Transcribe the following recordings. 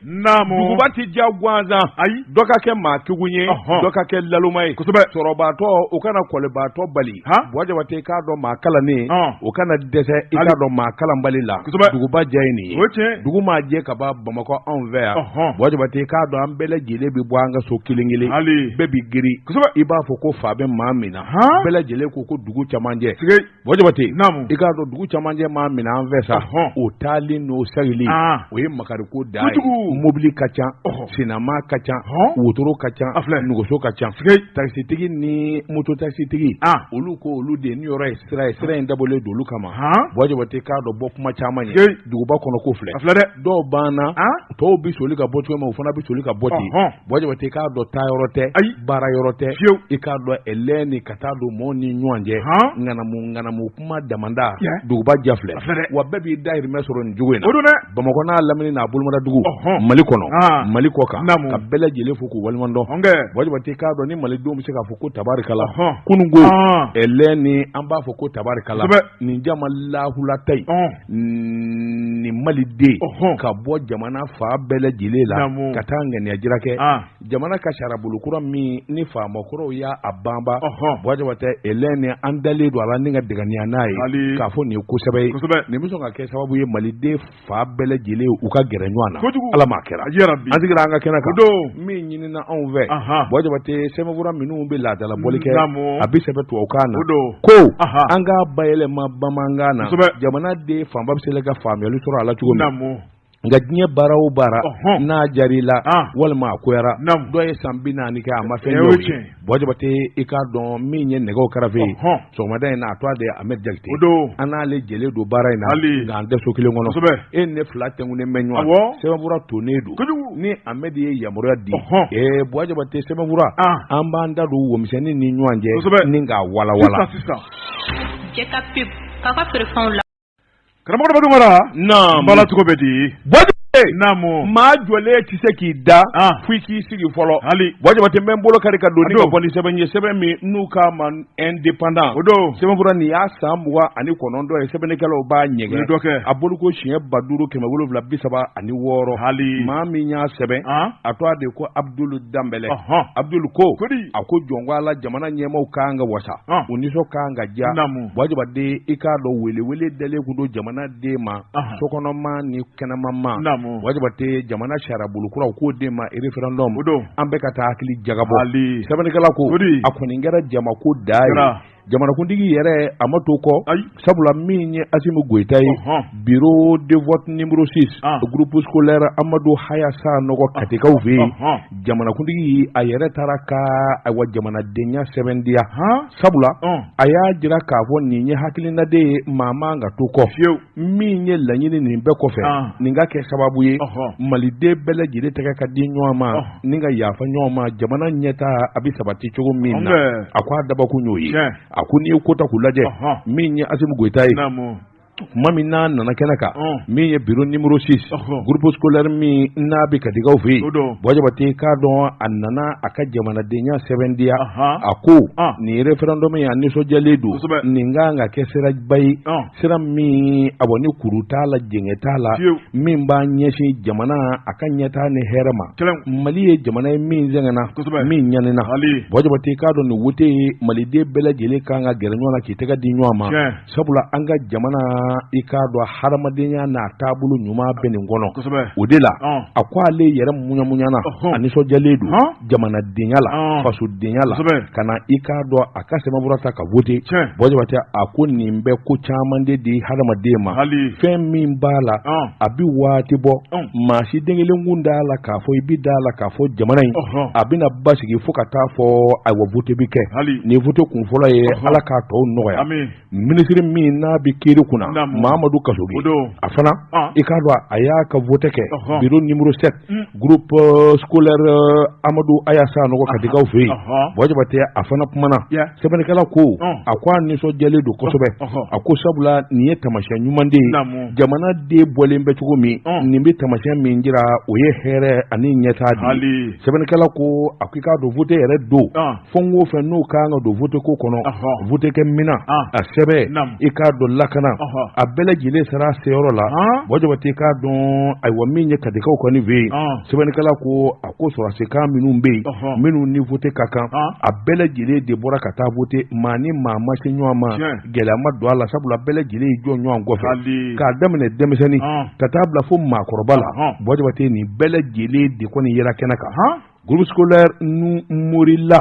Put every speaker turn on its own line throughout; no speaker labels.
namu
duguba ti jagwanzan
ayi
dɔ ka kɛ maa tugun ye dɔ ka kɛ laluma ye sɔrɔbaatɔ o kana kɔlibaatɔ bali Buwajabate k'a dɔn maa kalannen o kana dɛsɛ i k'a dɔn maa kalanbali la duguba jɛ ye nin ye dugu maa jɛ ka ban Bamakɔ anw fɛ yan Buwajabate k'a dɔn an bɛɛ lajɛlen bɛ bɔ an ka so kelen kelen bɛɛ bi giri i b'a fɔ ko fa bɛ maa min na bɛɛ lajɛlen ko dugu camancɛ Buwajabate i k'a dɔn dugu camancɛ maa min an fɛ sa o taalen n'o sagili o ye makariko da ye mobili ka ca sinama ka ca wotoro ka ca nuguso ka ca taxitigi ni moto taxitigi olu ko olu de ni yɔrɔ ye sira in dabɔlen don olu kama Buwajabate k'a dɔn bɔ kuma caman ye duguba kɔnɔ ko filɛ dɔw banna tɔw bi soli ka bɔ cogo min o fana bi soli ka bɔ ten Buwajabate k'a dɔn taa yɔrɔ tɛ baara yɔrɔ tɛ i k'a dɔn ɛlɛ ni ka taa don mɔɔw ni ɲɔgɔn cɛ ŋanamu kuma damanda duguba ja filɛ wa bɛɛ b'i dahirimɛ sɔrɔ nin cogo in na Bamakɔ n'a lamini n'a bolomada dugu Mali kɔnɔ Mali kɔ kan ka bɛɛ lajɛlen fo k'u waliɲumandɔn Buwajabate k'a dɔn ni malidenw bɛ se k'a fɔ ko tabarikala kunungo ɛlɛ ni an b'a fɔ ko tabarikala nin jama lahulata nin maliden ka bɔ jamana fa bɛɛ lajɛlen la ka taa ŋaniya jira kɛ jamana ka sarabolokura min ni faamakɔrɔw y'a banba Buwajabate ɛlɛ ni an dalen don a la ni ka dɛganiya n'a ye k'a fɔ nin ye kosɛbɛ ye nin bɛ sɔn ka kɛ sababu ye maliden fa bɛɛ lajɛlen u ka gɛrɛ ɲɔgɔn na Ala m'a kɛra an sigira an ka kɛnɛ kan min ɲinina anw fɛ Buwajabate sɛbɛnfura minnu bɛ laadala bɔli kɛ a bɛ sɛbɛn tubabukan na ko an ka bayɛlɛma bamanankan na jamana den fanba bɛ se ka faamuyali sɔrɔ a la cogo min nka diɲɛ baara o baara n'a jar'i la walima a koyara dɔ ye san 40 kɛ a ma fɛn dɔw ye Buwajabate i k'a dɔn min ye nɛgɛw karafe sɔgɔmada in na a tɔ a de Ahmed Jakite an n'ale jɛlen don baara in na nka an tɛ so kelen kɔnɔ e ne fila tɛnkunnen bɛ ɲɔgɔn sɛbɛnfura tonnen don ni Ahmed ye yamaruya di Buwajabate sɛbɛnfura an b'an da don womisɛnnin ni ɲɔgɔn cɛ ni k'a walawala
karamɔgɔ Badungara bala cogo bɛ di maa jɔlen tɛ se k'i da f'i k'i sigi fɔlɔ Buwajabate n bɛ n bolo kari ka don ni ka bɔ ni sɛbɛn ye sɛbɛn min n'u k'a ma indépendant sɛbɛnfura nin y'a san 29 ye sɛbɛnnikɛlaw b'a ɲɛgɛn a bolo ko siɲɛ 5736 maa min y'a sɛbɛn a tɔgɔ de ko Abdul Dambɛlɛ Abdul ko a ko jɔn ko Ala jamana ɲɛmaaw k'an ka wasa u nisɔn k'an ka diya Buwajabate i k'a dɔn wele dalen kun don jamana den ma sokɔnɔma ni kɛnɛma ma Buwajabate jamana sariyabolokuraw k'o den ma référendum an bɛ ka taa hakili jagabɔ sɛbɛnnikɛla ko a kɔni kɛra jamako da ye jamanakuntigi yɛrɛ a ma to kɔ sabula min ye Asimu Goyita ye bureau de vote numéro 6 groupe scolaire Amadu Hayasa nɔgɔ Katikaw fɛ yen jamanakuntigi a yɛrɛ taara ka wa jamanadenya sɛbɛndiya sabula a y'a jira k'a fɔ nin ye hakilinaden ye maa man ka to kɔ min ye laɲini nin bɛɛ kɔfɛ nin ka kɛ sababu ye maliden bɛɛ lajɛlen tɛgɛ ka di ɲɔgɔn ma ni ka yafa ɲɔgɔn ma jamana ɲɛtaa a bɛ sabati cogo min na a ko a dabɔkun y'o ye a ko n'i ye kota k'u lajɛ min ye Asimu Goyita ye kuma min n'a nana kɛnɛ kan min ye bureau numéro 6 groupe scolaire min n'a bɛ Katikaw fɛ yen Buwajabate k'a dɔn a nana a ka jamanadenya sɛbɛndiya a ko nin référendum ye a nisɔndiyalen don nin kan ka kɛ siraba ye sira min ni kuru t'a la jɛngɛ t'a la min b'a ɲɛsin jamana a ka ɲɛtaa ni hɛrɛ ma Mali ye jamana ye min sɛgɛnna min ɲanina Buwajabate k'a dɔn nin wote ye maliden bɛɛ lajɛlen kan ka gɛrɛ ɲɔgɔn na k'i tɛgɛ di ɲɔgɔn ma sabula an ka jamana i k'a dɔn hadamadenya n'a taabolo ɲuman bɛ nin kɔnɔ o de la a ko ale yɛrɛ muɲamuɲana a nisɔndiyalen don jamanadenya la fasodenya la ka na i k'a dɔn a ka sɛbɛnfura ta ka vote Buwajabate a ko nin bɛ ko caman de di hadamaden ma fɛn min b'a la a bi waati bɔ maa si den kelen kun d'a la k'a fɔ i bi d'a la k'a fɔ jamana in a bɛna basigi fo ka taa fɔ ayiwa vote bi kɛ nin vote kun fɔlɔ ye Ala k'a tɔw nɔgɔya minisiri min n'a bi kiiri kunna Mahamadu Kasogi a fana i k'a dɔn a y'a ka vote kɛ bureau numéro 7 groupe scolaire Amadu Ayasa nɔgɔ Katikaw fɛ yen Buwajabate a fana kumana sɛbɛnnikɛla ko a ko a nisɔndiyalen don kosɛbɛ a ko sabula nin ye taamasiyɛn ɲuman de ye jamana den bɔlen bɛ cogo min nin bɛ taamasiyɛn tamasiyɛn min jira o ye hɛrɛ ani ɲɛtaa de ye sɛbɛnnikɛla ko a ko i k'a dɔn vote yɛrɛ don fɛn o fɛn n'o kan ka don vote ko kɔnɔ vote kɛ minan a sɛbɛn i k'a dɔn lakana a bɛɛ lajɛlen sera a seyɔrɔ la Jabate i k'a dɔn ayiwa min ye katikaw kɔni fɛ yen sɛbɛnnikɛla ko a ko sɔrɔdasi kan minnu bɛ yen minnu ni vote ka kan a bɛɛ lajɛlen de bɔra ka taa vote maa ni maa ma se ɲɔgɔn ma gɛlɛya ma don a la sabula bɛɛ lajɛlen y'i jɔ ɲɔgɔn kɔfɛ k'a daminɛ denmisɛnnin ka taa bila fo maakɔrɔba la Jabate nin bɛɛ lajɛlen de kɔni yera kɛnɛ kan groupe scolaire Morila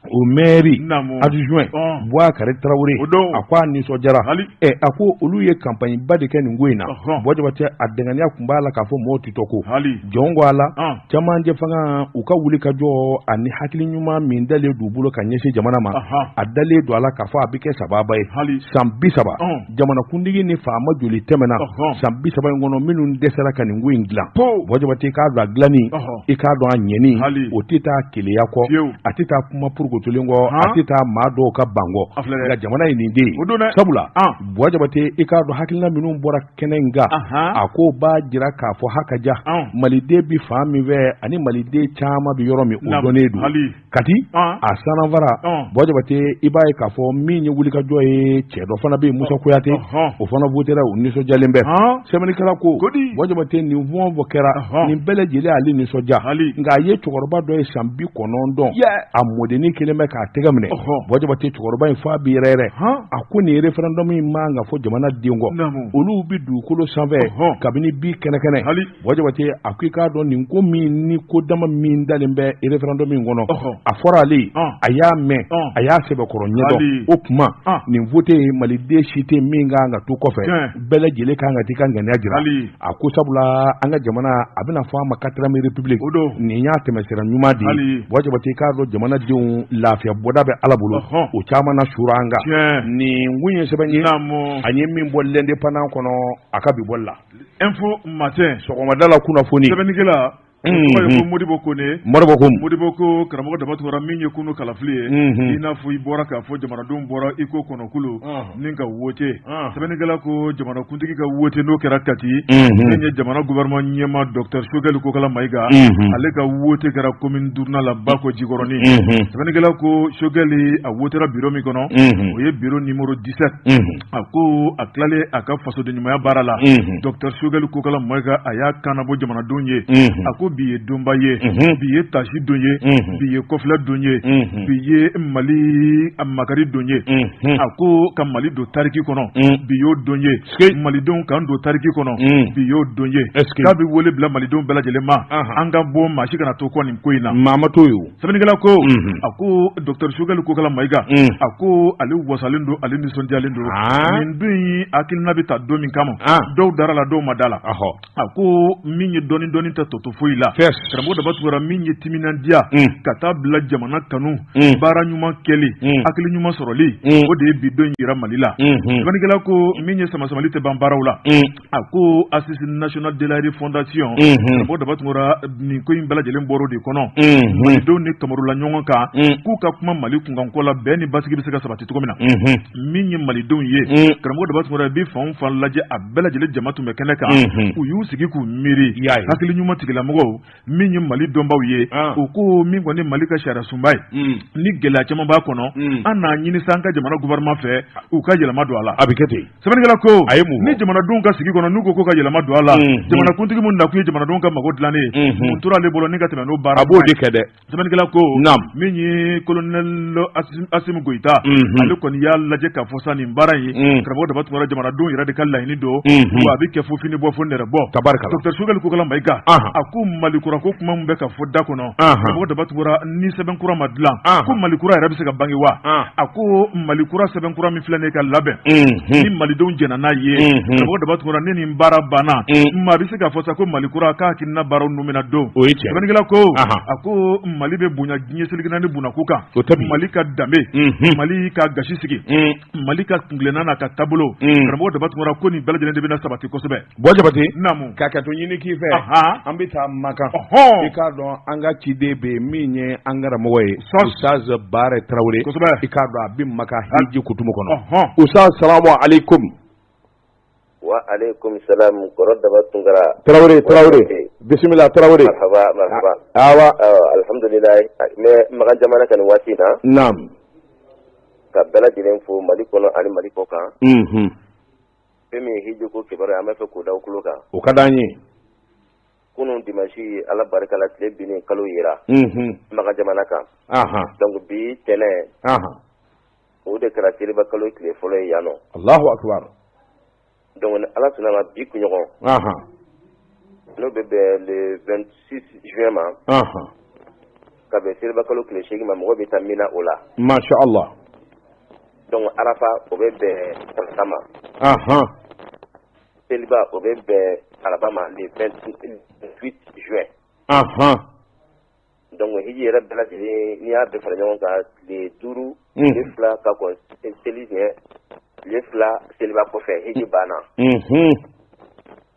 o mairie adjoint Boakare Traoré a ko a nisɔndiyara a ko olu ye campagne ba de kɛ nin ko in na Jabate a dɛngɛniya kun b'a la k'a fɔ mɔɔw tɛ tɔ ko jɔn ko a la camancɛ fanga u ka wuli ka jɔ ani hakili ɲuman min dalen d'u bolo ka ɲɛsin jamana ma a dalen don a la k'a fɔ a bɛ kɛ sababa ye san 30 jamanakuntigi ni faama joli tɛmɛna san 30 in kɔnɔ minnu dɛsɛra ka nin ko in dilan Jabate i k'a dɔn a dilanni i k'a dɔn a ɲɛni o tɛ taa keleya kɔ a tɛ taa kuma purgotolen kɔ a tɛ taa maa dɔw ka bangɔ nka jamana ye nin den sabula Jabate i k'a dɔn hakilina minnu bɔra kɛnɛ in kan a ko b'a jira k'a fɔ hakaja maliden bi fan min fɛ ani maliden caman bi yɔrɔ min o dɔnnen don kati a sanafara Jabate i b'a ye k'a fɔ min ye wulikajɔ ye cɛ dɔ fana bɛ yen Musa Kuyate o fana votera o nisɔndiyalen bɛ sɛbɛnnikɛla ko Jabate nin fɛn o fɛn kɛra nin bɛɛ lajɛlen ale nisɔndiya nka a ye cɛkɔrɔba dɔ ye san 90 a mɔdennin kelen bɛ k'a tɛgɛ minɛ Jabate cɛkɔrɔba in f'a bi yɛrɛ a ko nin référendum in man ka fɔ jamana den kɔ olu bi dugukolo sanfɛ kabini bi kɛnɛkɛnɛ Jabate a ko i k'a dɔn nin ko min ni ko dama min dalen bɛ référendum in kɔnɔ a fɔra ale a y'a mɛn a y'a sɛbɛkɔrɔ ɲɛdɔn o kuma nin vote maliden si tɛ min kan ka to kɔfɛ bɛɛ lajɛlen kan ka t'i ka ŋaniya jira a ko sabula an ka jamana a bɛna fɔ a ma 4ème république nin y'a tɛmɛsira ɲuman de ye Jabate i k'a dɔn jamanadenw lafiya bɔda bɛ Ala bolo o caman na sura an kan nin kun ye sɛbɛn ye an ye min bɔ l'indépendant kɔnɔ a ka bi bɔli la
info matin
sɔgɔmada la kunnafoni
sɛbɛnnikɛla ko Modibo Kone Modibo ko karamɔgɔ Dabatora min ye kunu kalafili ye i n'a fɔ i bɔra k'a fɔ jamanadenw bɔra i ko kɔnɔkulu ni ka wote sɛbɛnnikɛla ko jamanakuntigi ka wote n'o kɛra Kati min ye jamana gouvernement ɲɛma Dr Sogɛli Kokala Mayiga ale ka wote kɛra commune duruna la Bako Jikɔrɔni sɛbɛnnikɛla ko Sogɛli a wotera bureau min kɔnɔ o ye bureau numéro 17 a ko a tilale a ka fasodenɲumanya baara la Dr Sogɛli Kokala Mayiga a y'a kanabɔ jamanadenw ye a ko bi ye donba ye bi ye tasi don ye bi ye kɔfilɛ don ye bi ye Mali a makari don ye a ko ka Mali don tariki kɔnɔ bi y'o don ye malidenw kan don tariki kɔnɔ bi y'o don ye k'a bɛ wele bila malidenw bɛɛ lajɛlen ma an ka bɔ maa si kana to kɔ nin ko in na
maa ma to ye
sɛbɛnnikɛla ko a ko Dr Sogɛli Kokala Mayiga a ko ale wasalen don ale nisɔndiyalen don nin don in hakilina bɛ ta don min kama dɔw dara la dɔw ma da la a ko min ye dɔɔni tɛ tɔto foyi la karamɔgɔ Dabatora min ye timinandiya ka taa bila jamana kanu baara ɲuman kɛli hakili ɲuman sɔrɔli o de ye bi don yira Mali la sɛbɛnnikɛla ko min ye samasamali tɛ ban baaraw la a ko Assise nationale de la refondation karamɔgɔ Dabatora nin ko in bɛɛ lajɛlen bɔra de kɔnɔ malidenw ni kamarula ɲɔgɔn kan k'u ka kuma Mali kunkanko la bɛɛ ni basigi bɛ se ka sabati cogo min na min ye malidenw ye karamɔgɔ Dabatora bi fan o fan lajɛ a bɛɛ lajɛlen jama tun bɛ kɛnɛ kan u y'u sigi k'u miiri hakili ɲuman tigilamɔgɔw min ye Mali dɔnbaw ye u ko min kɔni Mali ka sariya sunba ye ni gɛlɛya caman b'a kɔnɔ an n'a ɲini san ka jamana gouvernement fɛ u ka yɛlɛma don a la a bɛ kɛ ten sɛbɛnnikɛla ko ni jamanadenw ka sigi kɔnɔ n'u ko ka yɛlɛma don a la jamanakuntigi mun nakun ye jamanadenw ka mago dilannen mun tora ale bolo ni ka tɛmɛ n'o baara
a b'o de kɛ dɛ
sɛbɛnnikɛla ko min ye colonel Assimi Goïta ale kɔni y'a lajɛ k'a fɔ sa nin baara in karamɔgɔ Dabatora jamanadenw yɛrɛ de ka laɲini don wa a bɛ kɛ fo fini bɔ fo nɛrɛ bɔ Dr Sogɛli Kokala Mayiga a ko Malikura ko kuma min bɛ ka fɔ da kɔnɔ karamɔgɔ Dabatora ni sɛbɛnkura ma dilan ko Malikura yɛrɛ bɛ se ka bange wa a ko Malikura sɛbɛnkura min filɛ ne ka labɛn ni malidenw jɛna n'a ye karamɔgɔ Dabatora ne nin baara banna maa bɛ se k'a fɔ sa ko Malikura k'a hakilina baaraw numina don sɛbɛnnikɛla ko a ko Mali bɛ bonya diɲɛ seligina ni bunako kan Mali ka danbe Mali ka gasi sigi Mali ka kungilenna n'a ka taabolo karamɔgɔ Dabatora ko nin bɛɛ lajɛlen de bɛna sabati kosɛbɛ
Jabate
naamu
k'a kɛ to ɲini k'i fɛ an bɛ taa Makan i k'a dɔn an ka ciden bɛ min ye an karamɔgɔ ye Ustaz Bare Traoré i k'a dɔn a bɛ Makan hiji kutumu kɔnɔ Ustaz salamu alaikum
Wa alaikum salam kɔrɔ daba tunkara.
Tarawele. Bismillah Tarawele.
Marhaba.
Awa.
Alhamdulillah. Mais magan jamana kan waati na.
Naam.
Ka bɛɛ lajɛlen fo Mali kɔnɔ ani Mali kɔ kan. Fɛn min ye hiji ko kibaruya an b'a fɛ k'o da o tulo kan.
O ka d'an ye.
Kunun dimanche Ala barika la tile binnen kalo yera. Magan jamana kan. Donc bi tɛnɛn. O de kɛra Seliba kalo tile fɔlɔ ye yan nɔ.
Allahu akbar.
Donc Ala sɔnna ma bi kunɲɔgɔn. N'o bɛ bɛn le 26 juin ma. Ka bɛn Seliba kalo tile 8 ma mɔgɔ bɛ taa Mina o la.
Masha Allah.
Donc Arafa o bɛ bɛn Talata ma. Seliba o bɛ bɛn Araba ma le 28 juin. Donc hiji yɛrɛ bɛɛ lajɛlen n'i y'a bɛɛ fara ɲɔgɔn kan tile 5 tile 2 ka kɔn seli ɲɛ tile 2 Seliba kɔfɛ hiji banna.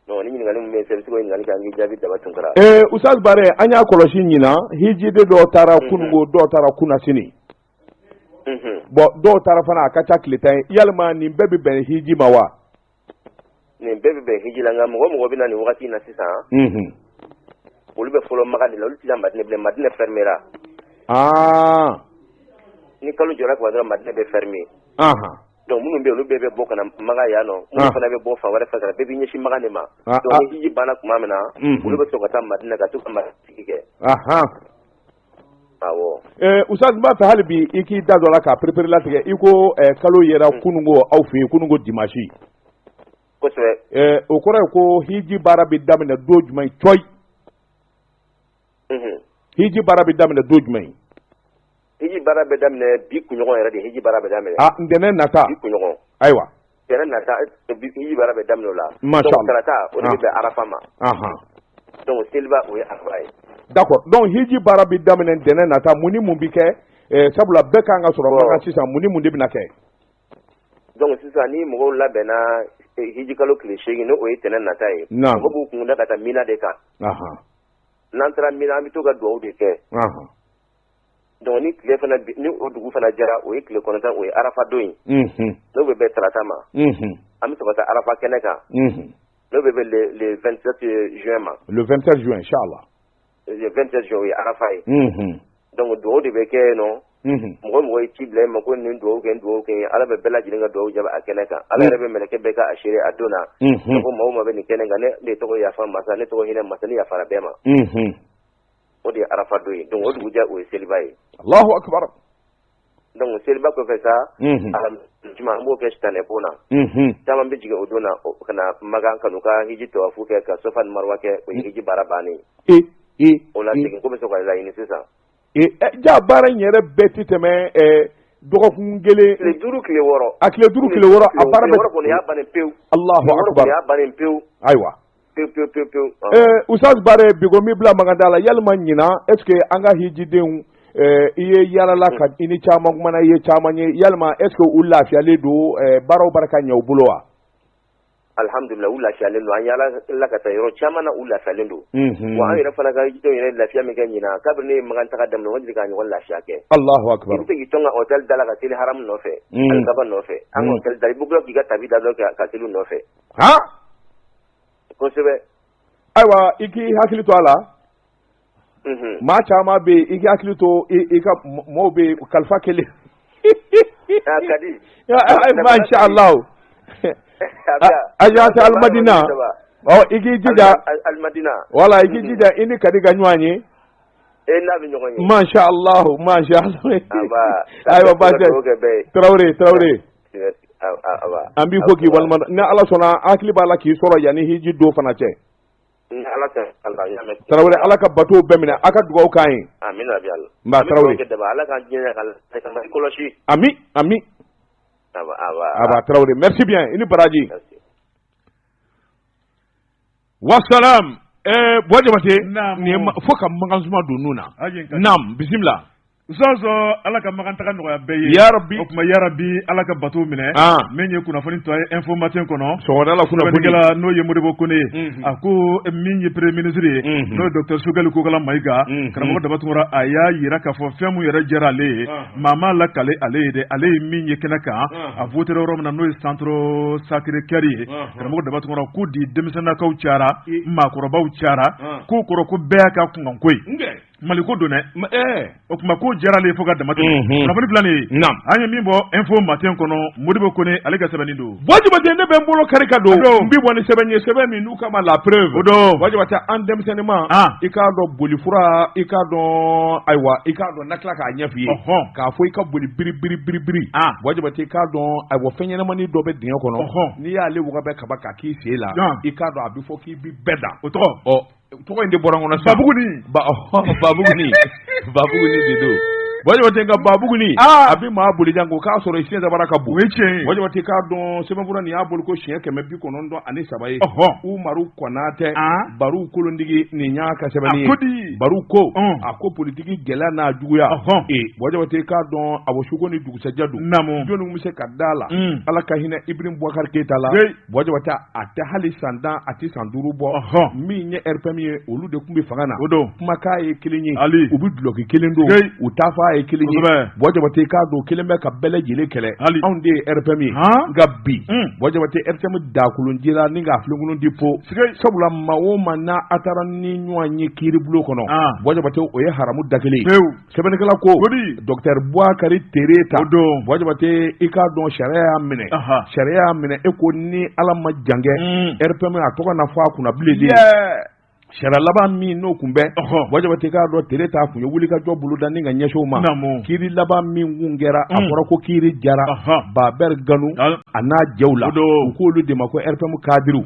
Non ni ɲininkali min bɛ yen sɛ i bɛ se k'o ɲininkali kɛ an k'i jaabi daba tunkara.
Ustaz Bare an y'a kɔlɔsi ɲinan hiji de dɔw taara kunungo dɔw taara kunasini. Bon dɔw taara fana a ka ca tile 10 ye yalima nin bɛɛ bɛ bɛn hiji ma wa?
Nin bɛɛ bɛ bɛn hiji la nka mɔgɔ bɛ na nin wagati in na sisan. Olu bɛ fɔlɔ Magan de la olu tɛ Madinɛ bilen Madinɛ fermera. Ni kalo jɔra kuma dɔrɔn Madinɛ bɛ fermer. Donc minnu bɛ yen olu bɛɛ bɛ bɔ ka na Magan yan nɔ minnu fana bɛ bɔ fan wɛrɛ fɛ ka na bɛɛ bɛ ɲɛsin Magan de ma. Donc ni hiji banna tuma min na olu bɛ sɔrɔ ka taa Madinɛ ka t'u ka sigi kɛ. Awɔ.
Ustaz n b'a fɛ hali bi i k'i da dɔ la k'a perepere latigɛ i ko kalo yera kunungo aw fɛ yen kunungo dimanche.
Kosɛbɛ.
O kɔrɔ ye ko hiji baara bɛ daminɛ don jumɛn coyi? Hiji baara bɛ daminɛ don jumɛn?
Hiji baara bɛ daminɛ bi kunɲɔgɔn yɛrɛ de hiji baara bɛ daminɛ.
Ntɛnɛn nata.
Bi kunɲɔgɔn.
Ayiwa.
Ntɛnɛn nata hiji baara bɛ daminɛ o la.
Masha Allah.
Donc Talata o de bɛ bɛn Arafa ma. Donc Seliba o ye Arafa ye.
D'accord. Donc hiji baara bɛ daminɛ ntɛnɛn nata mun ni mun bɛ kɛ sabula bɛɛ kan ka sɔrɔ Magan sisan mun ni mun de bɛna kɛ?
Donc sisan ni mɔgɔw labɛnna hiji kalo tile 8 n'o ye ntɛnɛn nata ye. Mɔgɔw b'u kun da ka taa Mina de kan. N'an taara Mina an bɛ to ka dugawu de kɛ. Donc ni tile fana ni o dugu fana jɛra o ye tile 9 o ye Arafa don ye. N'o bɛ bɛn Talata ma. An bɛ sɔrɔ ka taa Arafa kɛnɛ kan. N'o bɛ bɛn le 27 juin ma.
Le 27 juin inchallah.
Le 27 juin o ye Arafa ye. Donc dugawu de bɛ kɛ yen nɔ. Mɔgɔ ye ci bila ma ko nin dugawu kɛ Ala bɛ bɛɛ lajɛlen ka dugawu jaabi a kɛnɛ kan. Ala yɛrɛ bɛ mɛlɛkɛ bɛɛ ka assuré a don na. Ko maa o maa bɛ nin kɛnɛ kan ne tɔgɔ yafa masa ne tɔgɔ hinɛ masa ne yafara bɛɛ ma. O de ye Arafa don ye. Donc o dugujɛ o ye Seliba ye.
Allahu akbar.
Donc Seliba kɔfɛ sa juma an b'o kɛ sitanɛ bon na. Caman bɛ jigin o don na ka na Magan ka n'u ka hiji tawafu kɛ ka Safa ni Marwa kɛ o ye hiji baara bannen ye. O la segin ko bɛ sɔrɔ ka laɲini sisan.
Ja baara in yɛrɛ bɛɛ tɛ tɛmɛ dɔgɔkun kelen.
Tile 5 tile 6.
A tile 5 tile 6 a baara bɛ.
Kɔni y'a bannen pewu.
Allahu akbar.
Y'a bannen pewu.
Ayiwa.
Pewu.
Ustaz Bare bigo mi bila maganda la yalima ɲina est ce que an ka hijidenw i ye yalala ka i ni caman kumana i ye caman ye yalima est ce que u lafiyalen don baaraw barika ɲɛ u bolo wa?
Alhamdulillah u lafiyalen don an yala ka taa yɔrɔ caman na u lafiyalen don. Wa an yɛrɛ fana ka hijidenw yɛrɛ lafiya min kɛ ɲina kabini ne ye Magan taga daminɛ o deli ka ɲɔgɔn lafiya kɛ.
Allahu akbar.
I bɛ se k'i tɔn ka hôtel da la ka seli haramu nɔfɛ. Alikaba nɔfɛ. An ka hôtel da i bɛ tila k'i ka tabi da dɔrɔn ka seli nɔfɛ. Kosɛbɛ.
Ayiwa i k'i hakili to a la. Maa caman bɛ yen i k'i hakili to i ka mɔɔw bɛ kalifa kelen.
Ka di.
Masha Allah. Agence Almadina. I k'i jija.
Almadina.
Wala i k'i jija i ni Kadi ka ɲɔgɔn ye.
N'a bɛ ɲɔgɔn ye.
Masha Allah. Ayiwa baasi. Tarawele. An b'i fo k'i walima ni Ala sɔnna hakili b'a la k'i sɔrɔ yanni hiji don fana cɛ. Tarawele Ala ka bateau bɛɛ minɛ a ka dugawu k'an ye.
Amina bi Ala.
Nba Tarawele.
Ala ka diɲɛ ka kɔlɔsi.
Ami. Aba Tarawele. Merci bien. I ni baraji. Wassalam. Bɔ jabate. Fo ka Magan suma don nun na. Naam bisimila. Zozo ala ka maganta nɔgɔya bɛɛ ye
yarabi
o kuma yarabi ala ka bato minɛ min ye kunnafoni tɔ ye information kɔnɔ
sɔgɔdala
kunnafonnikɛla n'o ye Modibo Kone a ko min ye premier ministre ye n'o ye docteur Sogɛli Kokala Mayiga karamɔgɔ Dabatungura a y'a yira k'a fɔ fɛn mun yɛrɛ diyara ale ye maa m'a lakale ale ye dɛ ale ye min ye kɛnɛ kan a voté yɔrɔ min na n'o ye centre Sacré-Cœur ye karamɔgɔ Dabatungura k'u di denmisɛnnakaw cayara maakɔrɔbaw cayara k'o kɔrɔ ko bɛɛ y'a ka kunkanko ye Mali ko don dɛ o kuma ko diyara ale ye fo ka dama tɛmɛ kunnafoni filanin an ye min bɔ info matin kɔnɔ Modibo Kone ale ka sɛbɛnni don
Wajibaten ne bɛ n bolo kari ka don n bi bɔ ni sɛbɛn ye sɛbɛn min n'u kama la preuve
o don
Wajibaten an denmisɛnnin ma i k'a dɔn bolifura i k'a dɔn ayiwa i k'a dɔn na tila k'a ɲɛ f'i ye k'a fɔ i ka boli biri Wajibaten i k'a dɔn ayiwa fɛn ɲɛnamani dɔ bɛ dingɛ kɔnɔ n'i y'ale waga bɛ kaba k'a k'i sen la i k'a dɔn a bɛ fɔ k'i bi bɛɛ da
o tɔgɔ
tɔgɔ in de bɔra n kɔnɔ
Babuguni
Babuguni de don Wajibaten ka Babuguni a bɛ maa boli janko k'a sɔrɔ siɲɛ dabara ka bon Wajibaten k'a dɔn sɛbɛnfura nin y'a bolo ko siɲɛ 190 ye Umaru Konatɛ Baru Kolondigi nin y'a ka sɛbɛnni ye Baru ko a ko politiki gɛlɛya n'a juguya Wajibaten k'a dɔn a bɔ suko ni dugusɛjɛ don jɔnni bɛ se ka da la Ala ka hinɛ Ibrim Boubacar Keita la Wajibaten a tɛ hali san 10 a tɛ san 5 bɔ min ye RPM ye olu de tun bɛ fanga na kumakan ye kelen ye u bɛ duloki kelen don u t'a fɔ a ye kelen ye Wajibaten k'a don kelen bɛ ka bɛɛ lajɛlen kɛlɛ anw de ye RPM ye nka bi Wajibaten RPM dakolonjira ni k'a filenkolon di po sabula maa o maa n'a a taara ni ɲɔgɔn ye kiiribulon kɔnɔ Wajibaten o ye haramu da kelen sɛbɛnnikɛla ko docteur Bouakari Tereta Wajibaten i k'a dɔn sariya y'a minɛ e ko ni Ala ma jan kɛ RPM a tɔgɔ na fɔ a kunna bilen de sariya laban min n'o kun bɛ Wajibaten k'a dɔn Tereta kun ye wuli ka jɔ boloda ni ka ɲɛsin o ma kiiri laban min kun kɛra a fɔra ko kiiri jara Babɛri Ganu a n'a jɛw la u k'olu de ma ko RPM kadiriw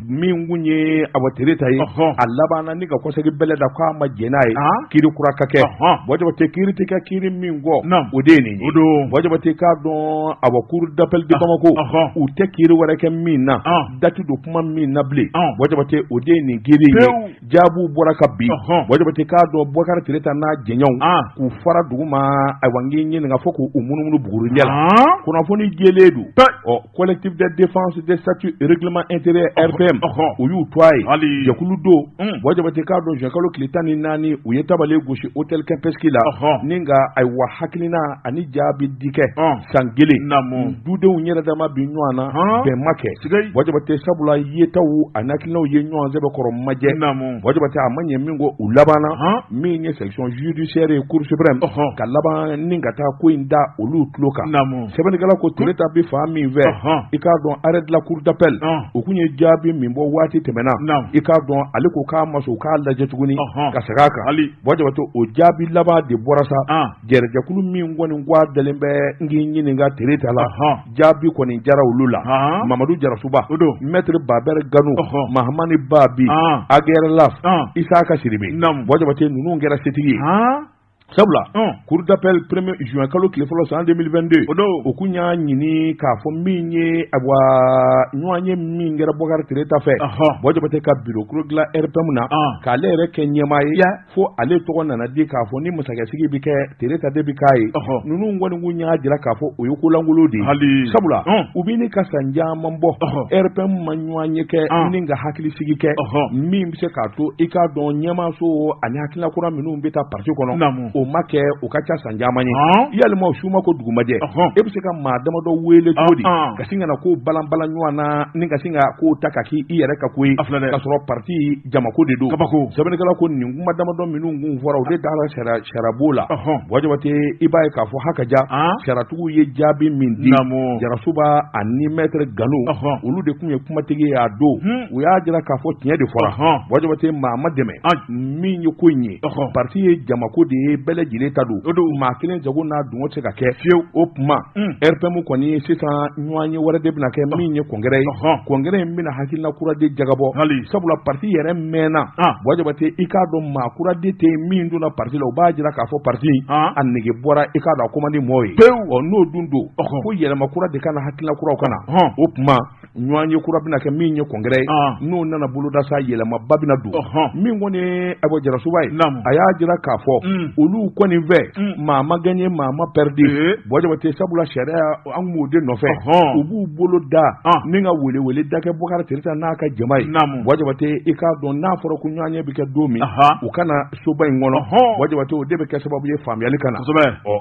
min kun ye Tereta ye a laban na ni ka kɔsegi bɛlɛ da k'a ma jɛn n'a ye kiiri kura ka kɛ Wajibaten kiiri tɛ kɛ kiiri min kɔ o de ye nin ye Wajibaten k'a dɔn cour d'appel de Bamako u tɛ kiiri wɛrɛ kɛ min na dati don kuma min na bilen Wajibaten o de ye nin kiiri ye jaabu bɔra ka bin Wajibaten k'a dɔn Bouakari Tereta n'a jɛɲɔgɔnw k'u fara dugu ma ayiwa n k'i ɲininka fo k'u munumunu buguri ɲɛ la kunnafoni jɛlen don collectif de défense des statuts et règlements intérieurs RPM u y'u to a ye jɛkulu don Wajibaten k'a dɔn juin kalo tile 14 u ye tabale gosi hôtel Kempinski la ni ka ayiwa hakilina ani jaabi di kɛ san 1 dudenw yɛrɛ dama bi ɲɔgɔn na bɛn ma kɛ Wajibaten sabula yetaw ani hakilinaw ye ɲɔgɔn sɛbɛn kɔrɔ majɛ Wajibaten a ma ɲɛ min ko u labanna min ye section judiciaire ye cour suprême ka laban ni ka taa ko in da olu tulo kan sɛbɛnnikɛla ko Tereta bɛ fan min fɛ i k'a dɔn arrêt de la cour d'appel o kun ye jaabi min bɔ waati tɛmɛna i k'a dɔn ale ko k'a ma sɔn k'a lajɛ tuguni ka segin a kan Wajibaten o jaabi laban de bɔra sa jɛrɛjɛkulu min kɔni dalen bɛ n k'i ɲininka Tereta la jaabi kɔni jara olu la Mamadu Jarasuba maître Babɛri Ganu Mahamani Babi Agɛrɛ Laf Isaka Siribe Wajibaten ninnu kɛra setigi ye sabula cour d'appel 1er juin kalo tile fɔlɔ san 2022 o kun y'a ɲini k'a fɔ min ye ɲɔgɔn ye min kɛra Bouakari Tereta fɛ Wajibaten ka bureau kuru dilan RPM na k'ale yɛrɛ kɛ ɲɛmaa ye fo ale tɔgɔ nana di k'a fɔ ni masakɛsigi bi kɛ Tereta de bi k'a ye ninnu kɔni kun y'a jira k'a fɔ o ye kolangolo de ye sabula u bɛ ni ka san caman bɔ RPM ma ɲɔgɔn ye kɛ ni ka hakilisigi kɛ min bɛ se k'a to i k'a dɔn ɲɛmaaso ani hakilina kura minnu bɛ taa parti kɔnɔ o ma kɛ o ka ca san caman ye yalima o su ma ko dugumajɛ e bɛ se ka maa damadɔ wele cogo di ka sin ka na ko balanbalan ɲɔgɔn na ni ka sin ka ko ta ka k'i yɛrɛ ka ko ye ka sɔrɔ parti jamako de don sɛbɛnnikɛla ko nin kuma damadɔ minnu kun fɔra o de dara sarabo la Wajibaten i b'a ye k'a fɔ hakaja saratigiw ye jaabi min di Jarasuba ani maître Ganu olu de kun ye kumatigi ye a don u y'a jira k'a fɔ tiɲɛ de fɔra Wajibaten maa ma dɛmɛ min ye ko in ye parti ye jamako de ye bɛɛ lajɛlen ta don maa kelen jago n'a dungo tɛ se ka kɛ fiyewu o kuma RPM kɔni sisan ɲɔgɔn ye wɛrɛ de bɛna kɛ min ye congrès ye congrès in bɛna hakilina kura de jagabɔ sabula parti yɛrɛ mɛnna Wajibaten i k'a dɔn maa kura de tɛ min donna parti la o b'a jira k'a fɔ parti a nege bɔra i k'a dɔn a ko man di mɔgɔw ye n'o dun don ko yɛlɛma kura de kana hakilina kuraw kana o kuma ɲɔgɔn ye kura bɛna kɛ min ye congrès ye n'o nana boloda sa yɛlɛmaba bɛna don min kɔni Jarasuba ye a y'a jira k'a fɔ olu olu kɔni fɛ maa ma gagné maa ma perdu Bɔjabate sabula sariya an m'o de nɔfɛ u b'u bolo da ni ka wele da kɛ Bukari Tirisa n'a ka jama ye Bɔjabate i k'a dɔn n'a fɔra ko ɲɔgɔnye bɛ kɛ don min u kana soba in kɔnɔ Bɔjabate o de bɛ kɛ sababu ye faamuyali kana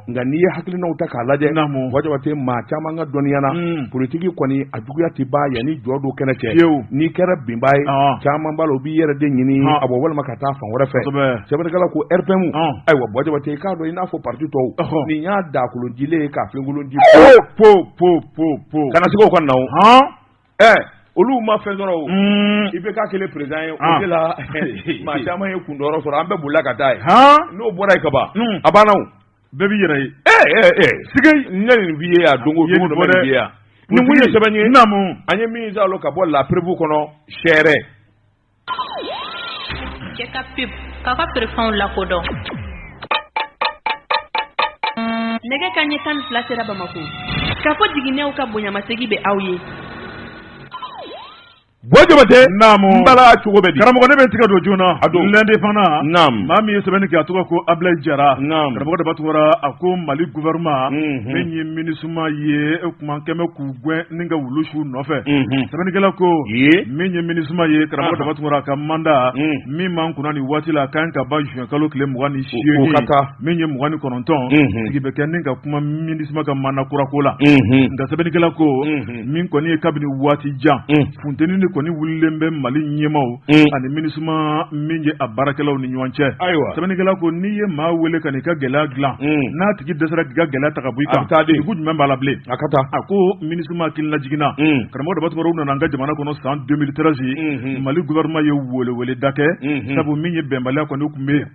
nka n'i ye hakilinaw ta k'a lajɛ Bɔjabate maa caman ka dɔnniya na politiki kɔni a juguya ti ban yanni jɔ do kɛnɛ cɛ n'i kɛra binba ye caman b'a la u b'i yɛrɛ de ɲini a bɔ walima ka taa fan wɛrɛ fɛ sɛbɛnnikɛla ko RPM ayiwa Bɔjabate i k'a dɔn i n'a fɔ parti tɔw nin y'a dakolonjilen ye k'a fɛnkolonji po kana se k'o ka na olu ma fɛn sɔrɔ o i bɛ k'a kelen président ye o de la maa caman ye kundɔrɔ sɔrɔ an bɛɛ bolila ka taa ye n'o bɔra yen kaban a banna o bɛɛ b'i yɛrɛ ye sigi n ye nin f'i ye a don o don bɛ nin f'i ye yan ni mun ye sɛbɛn ye an ye min salo ka bɔ la prévu kɔnɔ sɛrɛ
cɛ ka pep k'a ka préférence lakodɔn nɛgɛ kanɲɛ 12 sera Bamako k'a fɔ jiginɛw ka bonyamasegi bɛ aw ye
Bɔjabate n bala cogo bɛ di
karamɔgɔ ne bɛ tigɛ don joona a don lundi fana maa min ye sɛbɛnni kɛ a tɔgɔ ko Ablaye Jara karamɔgɔ de b'a tɔgɔ a ko Mali gouvernement min ye MINUSMA ye o kuma kɛmɛ k'u gɛn ni ka wulu su nɔfɛ sɛbɛnnikɛla ko min ye MINUSMA ye karamɔgɔ de b'a tɔgɔ a ka mandat min man kunna nin waati la kan ka ban juin kalo tile 28 min ye 29 sigi bɛ kɛ ni ka kuma MINUSMA ka mandat kura ko la nka sɛbɛnnikɛla ko min kɔni ye kabini waati jan funteni ni kɔni wulilen bɛ Mali ɲɛmaw ani MINUSMA min ye a baarakɛlaw ni ɲɔgɔn cɛ sɛbɛnnikɛla ko n'i ye maa wele ka n'i ka gɛlɛya dilan n'a tigi dɛsɛra k'i ka gɛlɛya ta ka bɔ i kan dugu jumɛn b'a la bilen a ko MINUSMA hakilina jiginna karamɔgɔ de b'a tɔgɔ u nana an ka jamana kɔnɔ san 2013 Mali gouvernement ye wele da kɛ sabu min ye bɛnbaliya kɔni tun bɛ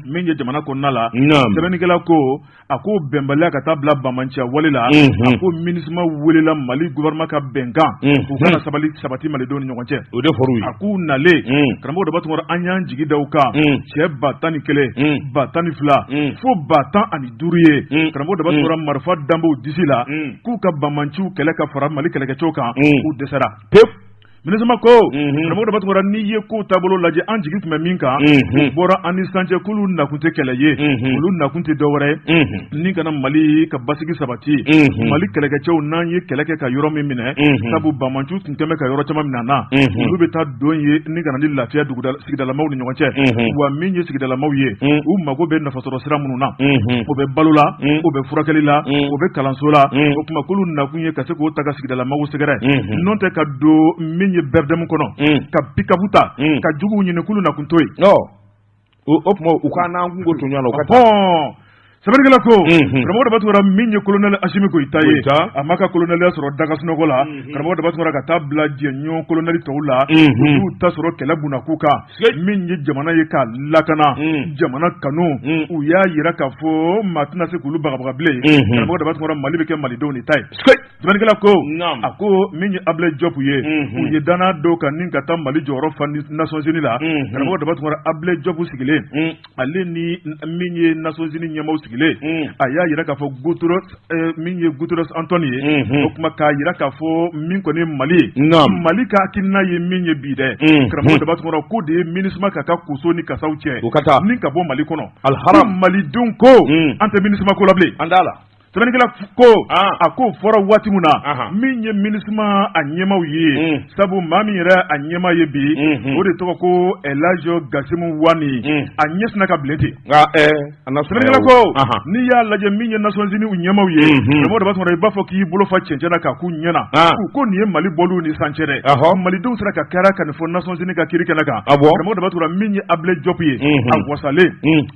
min ye jamana kɔnɔna la sɛbɛnnikɛla ko a ko bɛnbaliya ka taa bila bamanciya wale la a ko MINUSMA welela Mali gouvernement ka bɛnkan u kana sabati malidenw ni ɲɔgɔn cɛ
o de fɔr'u ye
a k'u nalen karamɔgɔ de b'a tɔgɔ an y'an jigi da u kan cɛ 11,000 12,000 fo 15,000 ye karamɔgɔ de b'a tɔgɔ marifa danbew disi la k'u ka bamanciw kɛlɛ ka fara Mali kɛlɛkɛcɛw kan k'u dɛsɛra MINUSMA ko karamɔgɔ de b'a tɔgɔ n'i ye ko taabolo lajɛ an jigi tun bɛ min kan u bɔra an ni sancɛ k'olu nakun tɛ kɛlɛ ye olu nakun tɛ dɔwɛrɛ ni kana Mali ka basigi sabati Mali kɛlɛkɛcɛw n'an ye kɛlɛ kɛ ka yɔrɔ min minɛ sabu bamanciw tun tɛmɛ ka yɔrɔ caman minɛ na olu bɛ taa don ye ni kana ni lafiya sigidalamaw ni ɲɔgɔn cɛ wa min ye sigidalamaw ye u mago bɛ nafasɔrɔ sira minnu na o bɛ balo la o bɛ furakɛli la o bɛ kalanso la o kuma k'olu nakun ye ka se k'o ta ka sigidalamaw sɛgɛrɛ n'o tɛ ka don min ye bɛrɛdɛmu kɔnɔ ka pikapu ta ka juguw ɲini k'olu nakun to yen
o tuma u ka n'an kungo to ɲɔgɔn na u ka taa
sɛbɛnnikɛla ko karamɔgɔ de b'a tɔgɔ min ye colonel Asimi Goyita ye a ma ka coloneliya sɔrɔ dagasunɔgɔ la karamɔgɔ de b'a tɔgɔ ka taa bila jɛɲɔgɔn colonel tɔw la olu ta sɔrɔ kɛlɛ bunakun kan min ye jamana ye k'a lakana jamana kanu u y'a yira k'a fɔ maa tɛna se k'olu bagabaga bilen karamɔgɔ de b'a tɔgɔ Mali bɛ kɛ malidenw ni ta ye sɛbɛnnikɛla ko a ko min ye Ablaye Diop ye u ye danaya dɔw kan ni ka taa Mali jɔyɔrɔ fa Nations Unies la karamɔgɔ de b'a tɔgɔ Ablaye Diop sigilen ale ni min ye Nations Unies ɲɛmaaw sigilen a y'a yira k'a fɔ Guterres min ye Guterres Anthony ye o kuma k'a yira k'a fɔ min kɔni ye Mali ye Mali ka hakilina ye min ye bi dɛ karamɔgɔ de b'a tɔgɔ ko de ye MINUSMA ka kuso ni kasaw cɛ ni ka bɔ Mali kɔnɔ malidenw ko an tɛ MINUSMA ko la bilen
an t'a la
sɛbɛnnikɛla ko a ko fɔra waati min na min ye MINUSMA a ɲɛmaaw ye sabu maa min yɛrɛ a ɲɛmaa ye bi o de tɔgɔ ko Elajo Gasimu Wani a ɲɛsina ka bilen ten sɛbɛnnikɛla ko n'i y'a lajɛ min ye Nations Unies ɲɛmaaw ye karamɔgɔ de b'a sɔrɔ i b'a fɔ k'i bolo fa cɛncɛn na k'a k'u ɲɛna ko nin ye Mali bɔliw ni san cɛ dɛ malidenw sera ka kɛra ka nin fɔ Nations Unies ka kiri kɛnɛ kan karamɔgɔ de b'a sɔrɔ min ye Ablaye Diop ye a wasalen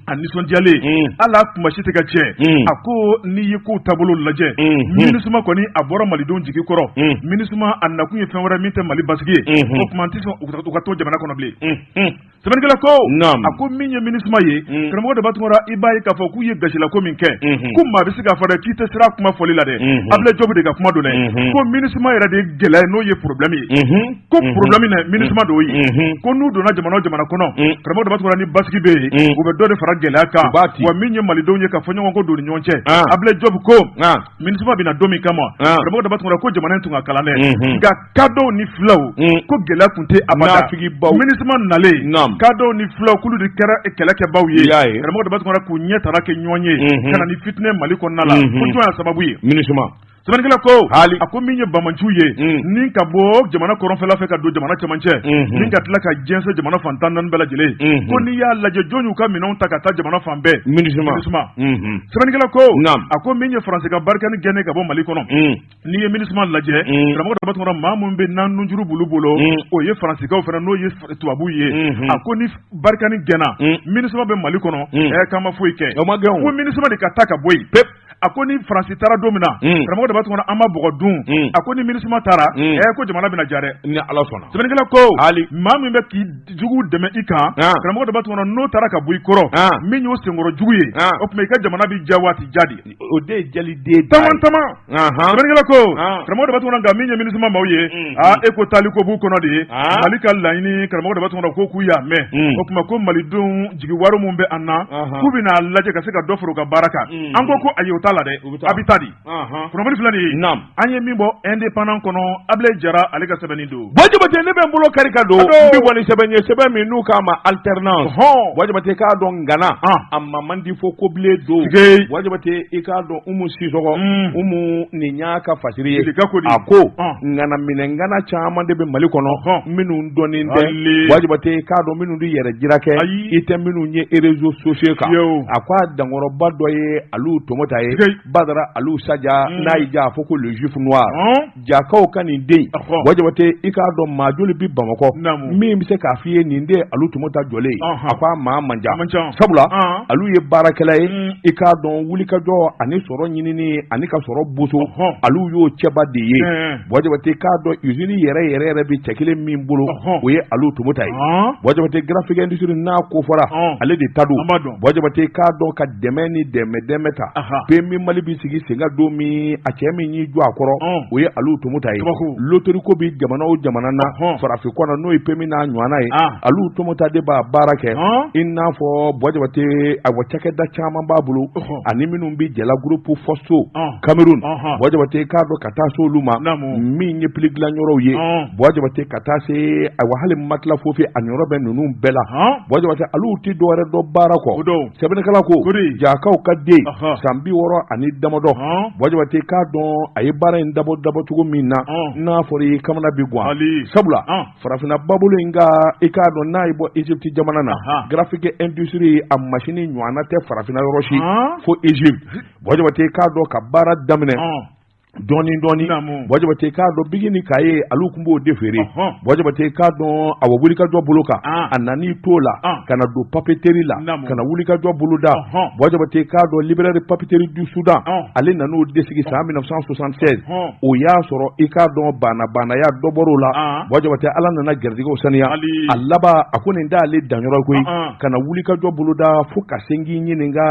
a nisɔndiyalen hali a kuma si tɛ ka tiɲɛ a ko n'i ye ko taabolo lajɛ MINUSMA kɔni a bɔra malidenw jigi kɔrɔ MINUSMA a nakun ye fɛn wɛrɛ min tɛ Mali basigi ye o tuma tɛ sɔn u ka to jamana kɔnɔ bilen sɛbɛnnikɛla ko a ko min ye MINUSMA ye karamɔgɔ de b'a tɔgɔ i b'a ye k'a fɔ k'u ye gasilako min kɛ ko maa bɛ se k'a fɔ dɛ k'i tɛ sira kuma fɔli la dɛ Ablaye Diop de ka kuma don dɛ ko MINUSMA yɛrɛ de ye gɛlɛya n'o ye problème ye ko problème na MINUSMA d'o ye ko n'u donna jamana o jamana kɔnɔ karamɔgɔ de b'a tɔgɔ ni basigi bɛ yen u bɛ dɔ de fara gɛlɛya kan wa min ye malidenw ye ka fɔ ɲɔgɔn ko don ni ɲɔgɔn cɛ Ablaye Diop ko MINUSMA bɛna don min kama karamɔgɔ de b'a tɔgɔ ko jamana in tun ka kalan dɛ nka kadɔw ni filaw ko gɛlɛya tun tɛ abada MINUSMA nalen kadɔw ni fulaw kulu de kɛra kɛlɛkɛbaw ye karamɔgɔ de b'a tuma k'u ɲɛ tara kɛ ɲɔgɔn ye ka na ni fitinɛ Mali kɔnɔna la ko jɔn y'a sababu ye sɛbɛnnikɛla ko a ko min ye Bamanciw ye ni ka bɔ jamana kɔrɔnfɛla fɛ ka don jamana cɛmancɛ ni ka tila ka jɛnsɛn jamana fan 14 bɛɛ lajɛlen ko n'i y'a lajɛ jɔn y'u ka minɛnw ta ka taa jamana fan bɛɛ sɛbɛnnikɛla ko a ko min ye Faransi ka barikani gɛnɛ ka bɔ Mali kɔnɔ n'i ye MINUSMA lajɛ karamɔgɔ de b'a tuma maa minnu bɛ nan nunjuru bulu bolo o ye Faransikɛw fana n'o ye tubabuw ye a ko ni barikani gɛnna MINUSMA bɛ Mali kɔnɔ k'an ma foyi kɛ ko MINUSMA de ka taa ka bɔ yen a ko ni Faransi taara don min na karamɔgɔ de b'a tuma an ma bɔgɔ dun a ko ni MINUSMA taara ko jamana bɛna ja dɛ ni Ala sɔnna sɛbɛnnikɛla ko maa min bɛ k'i jugu dɛmɛ i kan karamɔgɔ de b'a tuma n'o taara ka bɔ i kɔrɔ min y'o senkɔrɔ jugu ye o tuma i ka jamana bi ja waati jadi o de ye jali den tama sɛbɛnnikɛla ko karamɔgɔ de b'a tuma nka min ye MINUSMA maaw ye e ko taali ko b'u kɔnɔ de ye Mali ka laɲini karamɔgɔ de b'a tuma ko k'u y'a mɛn o tuma ko malidenw jigi wari mun bɛ an na k'u bɛna lajɛ ka se ka dɔ fara u ka baara kan an ko ayi o t'a la dɛ a bɛ taa di kunnafoni filɛ nin ye an ye min bɔ indépendant kɔnɔ Abilaye Jara ale ka sɛbɛnni don
Wajibate ne bɛ n bolo kari ka don n bɛ bɔ ni sɛbɛn ye sɛbɛn min n'u k'a ma alternance Wajibate k'a dɔn Ngana a ma man di fo kobile don Wajibate i k'a dɔn Umu Sisɔgɔ Umu nin y'a ka fasiri ye a ko Ngana minɛ Ngana caman de bɛ Mali kɔnɔ minnu dɔnnen tɛ Wajibate k'a dɔn minnu di yɛrɛ jira kɛ i tɛ minnu ye réseaux sociaux kan a ko a dankɔrɔba dɔ ye alu Tomota ye Badara alu Saja n'a y'i ja a fɔ ko le juif noir jakaw ka nin den Wajibate i k'a dɔn maa joli bi Bamakɔ min bɛ se k'a f'i ye nin den alu Tomota jɔlen a ko a maa man ja sabula alu ye baarakɛla ye i k'a dɔn wulikajɔ ani sɔrɔ ɲinini ani ka sɔrɔ boso alu y'o cɛba de ye Wajibate k'a dɔn usine yɛrɛ bɛ cɛ kelen min bolo o ye alu Tomota ye Wajibate graphique industrie n'a ko fɔra ale de ta don Wajibate k'a dɔn ka dɛmɛ ni dɛmɛ ta pe min Mali bi sigi senga don min a cɛ min y'i jɔ a kɔrɔ o ye alu Tomota ye loterie ko bi jamana o jamana na farafin kɔnɔ n'o ye pe min n'a ɲɔgɔnna ye alu Tomota de b'a baara kɛ i n'a fɔ Wajibate a wa cakɛda caman b'a bolo ani minnu bi jɛla groupe Fosso Cameroun Wajibate k'a dɔn ka taa se olu ma min ye pli dilanyɔrɔw ye Wajibate ka taa se a wa hali matla fofi a ɲɔrɔ bɛ ninnu bɛɛ la Wajibate alu ti dɔwɛrɛ dɔ baara kɔ sɛbɛnnikɛla ko jakaw ka den san 60 ani damadɔ Wajibate k'a dɔn a ye baara in dabɔ cogo min na n'a fɔra i kamana bi guwan sabula farafinna babolo in ka i k'a dɔn n'a ye bɔ Egypte jamana na graphique industrie a machine ɲɔgɔnna tɛ farafinna yɔrɔ si fo Egypte Wajibate k'a dɔn ka baara daminɛ dɔɔni Wajibate k'a dɔn bigi ni k'a ye alu kun b'o de feere Wajibate k'a dɔn a wa wulikajɔ bolo kan a nan'i to la ka na don papeterie la ka na wulikajɔ bolo da Wajibate k'a dɔn librairie papeterie du Soudan ale nan'o de sigi san 1976 o y'a sɔrɔ i k'a dɔn banaya dɔ bɔr'o la Wajibate Ala nana gɛrɛsigɛw saniya a laban a ko nin t'ale danyɔrɔ koyi ka na wulikajɔ bolo da fo ka se k'i ɲininka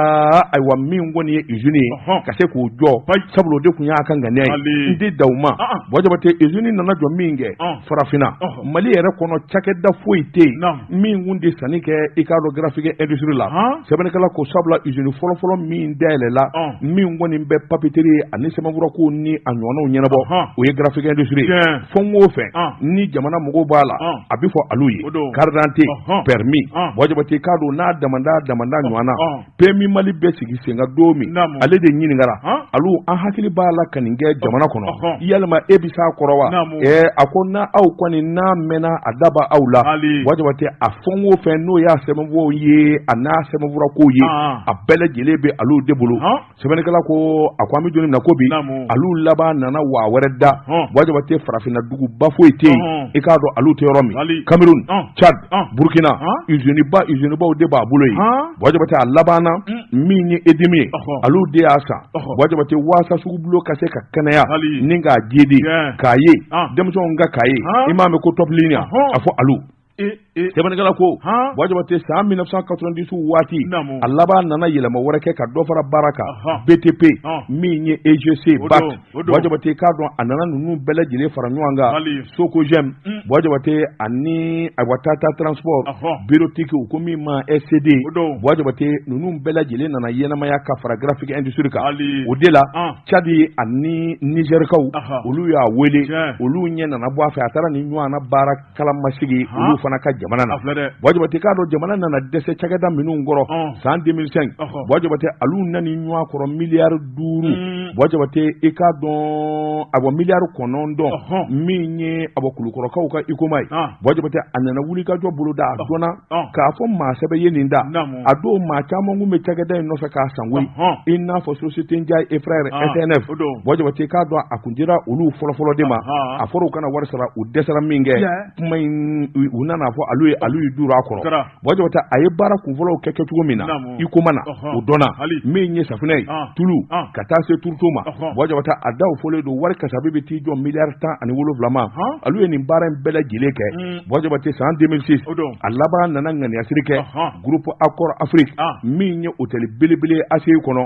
ayiwa min kɔni ye usine ye ka se k'o jɔ sabula o de kun y'a kan n di daw ma Wajibate usine nana jɔ min kɛ farafinna Mali yɛrɛ kɔnɔ cakɛda foyi tɛ yen min kun de sanni kɛ i k'a dɔn graphique industrie la sɛbɛnnikɛla ko sabula usine fɔlɔfɔlɔ min dayɛlɛla min kɔni bɛ papeterie ani sɛbɛnfurako ni a ɲɔgɔnnaw ɲɛnabɔ o ye graphique industrie fɛn o fɛn ni jamana mɔgɔw b'a la a bɛ fɔ alu ye carte d'identité permis Wajibate k'a dɔn n'a damanda ɲɔgɔnna permis Mali bɛ sigi senga don min ale de ɲininkara alu an hakili b'a la ka nin kɛ jamana kɔnɔ yalima e bi s'a kɔrɔ wa a ko n'a aw kɔni n'a mɛnna a daba aw la Wajibate a fɛn o fɛn n'o y'a sɛbɛnfuraw ye a n'a sɛbɛnfurako ye a bɛɛ lajɛlen bɛ alu de bolo sɛbɛnnikɛla ko a ko an bɛ don min na ko bi alu laban nana wa wɛrɛ da Wajibate farafinna duguba foyi tɛ yen i k'a dɔn alu tɛ yɔrɔ min Cameroun Tchad Burkina usinibaw de b'a bolo yen Wajibate a laban na min ye edimi ye alu de y'a san Wajibate waasa sugu bulo ka se ka kɛnɛya ni k'a jedi k'a ye denmisɛnw ka k'a ye i m'a mɛn ko top ligne a fɔ alu sɛbɛnnikɛla ko Wajibate san 1990 waati a laban nana yɛlɛma wɛrɛ kɛ ka dɔ fara baara kan BTP min ye EGC BAT Wajibate k'a dɔn a nana ninnu bɛɛ lajɛlen fara ɲɔgɔn kan Socogem Wajibate ani Tata Transport bureautique ko min ma SCD Wajibate ninnu bɛɛ lajɛlen nana ɲɛnamaya ka fara graphique industrie kan o de la Tchadi ani Nigerkaw olu y'a wele olu ɲɛ nana bɔ a fɛ a taara ni ɲɔgɔnna baara kalamasigi olu fana ka
jamana na wajibate k'a dɔn jamana nana dɛsɛ cakɛda minnu kɔrɔ san 2005 wajibate alu nani ɲɔgɔn kɔrɔ miliyari 5 wajibate i k'a dɔn a bɔ miliyari 9 min ye a bɔ kulukɔrɔkaw ka ikoma ye wajibate a nana wuli ka jɔ bolo da a dɔnna k'a fɔ maa sɛbɛ ye nin da a don maa caman kun bɛ cakɛda in nɔfɛ k'a san koyi i n'a fɔ société Ndiaye et frères SNF wajibate k'a dɔn a kun dira olu fɔlɔfɔlɔ de ma a fɔra u kana wari sara u dɛsɛra min kɛ kuma in u nana fɔ alu ye dura a kɔrɔ wajibate a ye baara kunfɔlɔw kɛ cogo min na ikoma na o dɔnna min ye safunɛ ye tulu ka taa se turuto ma wajibate a daw fɔlen don wari kasabi bɛ t'i jɔ miliyari 17 ma alu ye nin baara in bɛɛ lajɛlen kɛ wajibate san 2006 a laban nana ŋaniyasiri kɛ groupe Accor Afrique min ye hôtel belebele ACI kɔnɔ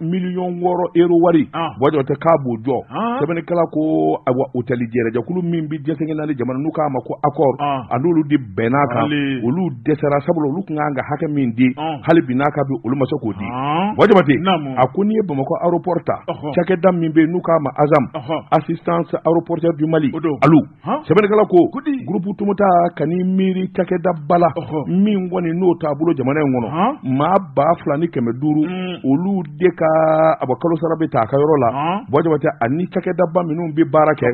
miliyɔn 6 euro wari wajibate k'a b'o jɔ sɛbɛnnikɛla ko awa hôtel jɛrɛjɛkulu min bi dɛsɛgɛ naani jamana n'u k'a ma ko Accor a n'olu de bɛn'a kan olu dɛsɛra sabula olu kun kan ka hakɛ min di hali bi n'a ka bi olu ma se k'o di wajibate a ko n'i ye Bamakɔ aéroport ta cakɛda min bɛ n'u k'a ma Azam assistance aéroportière du Mali alu sɛbɛnnikɛla ko groupe Tumuta kan'i miiri cakɛda bala min kɔni n'o taabolo jamana in kɔnɔ maa 2,500 olu de ka a bɔ kalo sara bɛ ta a ka yɔrɔ la wajibate ani cakɛda ba minnu bɛ baara kɛ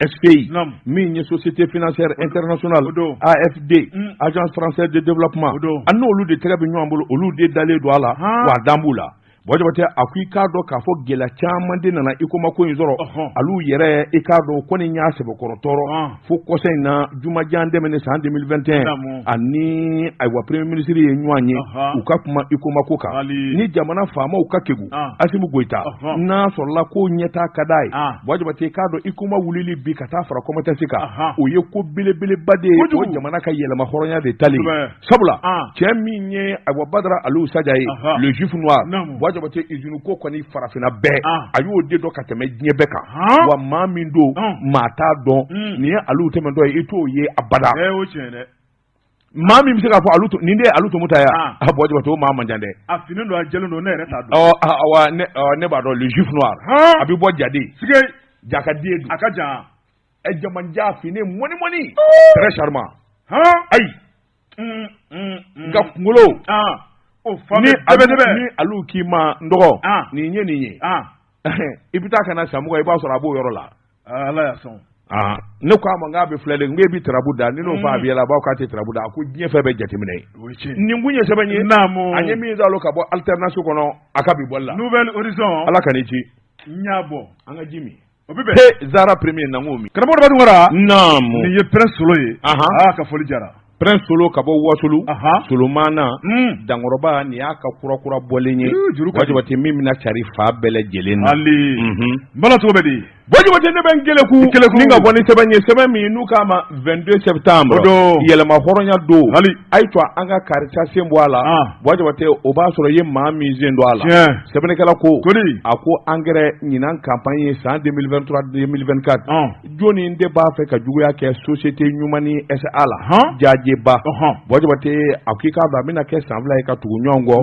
SPI min ye société financière internationale AFD agence française de développement a n'olu de tɛgɛ bɛ ɲɔgɔn bolo olu de dalen don a la wa dan b'u la wajibate a ko i k'a dɔn k'a fɔ gɛlɛya caman de nana ikoma ko in sɔrɔ alu yɛrɛ i k'a dɔn ko nin y'a sɛbɛkɔrɔ tɔɔrɔ fo kɔsɛ in na jumajan dɛmɛni san 2021 ani ayiwa premier ministre ye ɲɔgɔn ye u ka kuma ikoma ko kan ni jamana faamaw ka kegu Asimu Goyita n'a sɔrɔla ko ɲɛtaa ka d'a ye wajibate k'a dɔn ikoma wulili bi ka taa fara kɔmɔtɛsi kan o ye ko belebeleba de ye o jamana ka yɛlɛma hɔrɔnya de tali sabula cɛ min ye ayiwa Badara Aliyu Saja ye le juif noir wajibate izinu ko kɔni farafina bɛɛ a y'o de dɔn ka tɛmɛ diɲɛ bɛɛ kan wa maa min don maa t'a dɔn nin ye Aliyu tɛmɛtɔ ye i t'o ye abada maa min bɛ se k'a fɔ nin de ye Aliyu Tumuta ye a wajibate o maa man jan dɛ
a fini don a jɛlen don ne yɛrɛ t'a dɔn
ne b'a dɔn le juif noir a bɛ bɔ Jade Jakadie don
a ka jan
jamanja fini mɔni très charmant ayi nka kunkolo ni Aliyu k'i ma n dɔgɔ nin ye nin ye i bɛ taa ka na Samuga i b'a sɔrɔ a b'o yɔrɔ la
Ala y'a sɔn
ne ko a ma n k'a bɛ filɛ de n ko e bɛ tarabu da ni n'o fɔ a bɛ yɛlɛ a b'aw k'a tɛ tarabu da a ko diɲɛ fɛn bɛɛ jateminɛ ye nin kun ye sɛbɛn ye a ye min d'alo ka bɔ alternation kɔnɔ a ka bi bɔli la
nouvelle horizon
Ala ka ni ci
n y'a bɔ
an ka ji min
o bɛ bɛn
Zara premier na n k'o min
karamɔgɔ dɔ b'a dun kɔrɔ
naamu
nin ye Prince Solo ye ka foli jara
Prince Solo ka bɔ Wasolo Solomana Dankɔrɔba nin y'a ka kura bɔlen ye wajibate min bɛna cari fa bɛɛ lajɛlen na
n bala cogo bɛ di
wajibate ne bɛ n keleku ni ka bɔ ni sɛbɛn ye sɛbɛn min n'u k'a ma 22 septembre yɛlɛma hɔrɔnya don a ye to an ka karisa sen bɔ a la wajibate o b'a sɔrɔ i ye maa min sen don a la sɛbɛnnikɛla ko a ko engrais ɲinan campagne ye san 2023-2024 jɔnni de b'a fɛ ka juguya kɛ société ɲuman ni SA la jajeba wajibate a k'i k'a dɔn a bɛna kɛ san 2 ye ka tugu ɲɔgɔn kɔ